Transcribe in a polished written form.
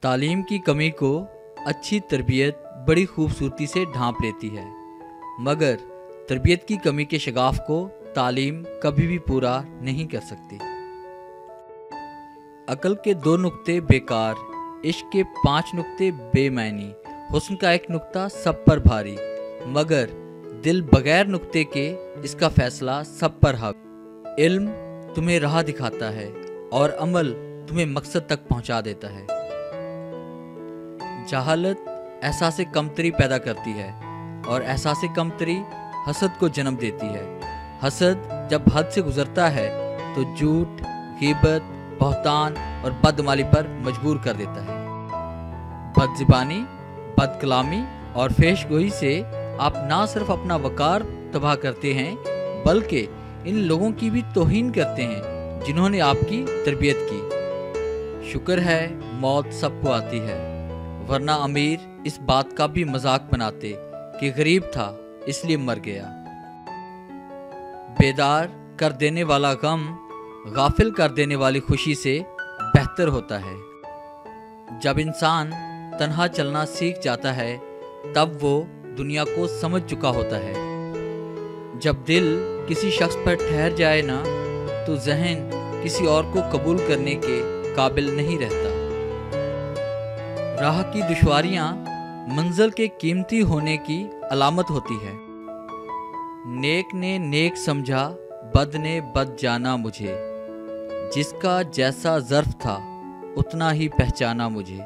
تعلیم کی کمی کو اچھی تربیت بڑی خوبصورتی سے ڈھانپ لیتی ہے، مگر تربیت کی کمی کے شگاف کو تعلیم کبھی بھی پورا نہیں کر سکتی۔ عقل کے 2 نقطے بیکار، عشق کے 5 نقطے بے معنی، حسن کا 1 نقطہ سب پر بھاری، مگر دل بغیر نقطے کے اس کا فیصلہ سب پر حق۔ علم تمہیں راہ دکھاتا ہے اور عمل تمہیں مقصد تک پہنچا دیتا ہے۔ جہالت احساس کمتری پیدا کرتی ہے اور احساس کمتری حسد کو جنم دیتی ہے۔ حسد جب حد سے گزرتا ہے تو جھوٹ، غیبت، بہتان اور بدعمالی پر مجبور کر دیتا ہے۔ بد زبانی، بد کلامی اور فحش گوئی سے آپ نہ صرف اپنا وقار تباہ کرتے ہیں بلکہ ان لوگوں کی بھی توہین کرتے ہیں جنہوں نے آپ کی تربیت کی۔ شکر ہے موت سب کو آتی ہے، ورنہ امیر اس بات کا بھی مذاق بناتے کہ غریب تھا اس لیے مر گیا۔ بیدار کر دینے والا غم غافل کر دینے والی خوشی سے بہتر ہوتا ہے۔ جب انسان تنہا چلنا سیکھ جاتا ہے تب وہ دنیا کو سمجھ چکا ہوتا ہے۔ جب دل کسی شخص پر ٹھہر جائے نا تو ذہن کسی اور کو قبول کرنے کے قابل نہیں رہتا۔ راہ کی دشواریاں منزل کے قیمتی ہونے کی علامت ہوتی ہے۔ نیک نے نیک سمجھا، بد نے بد جانا مجھے، جس کا جیسا ظرف تھا اتنا ہی پہچانا مجھے۔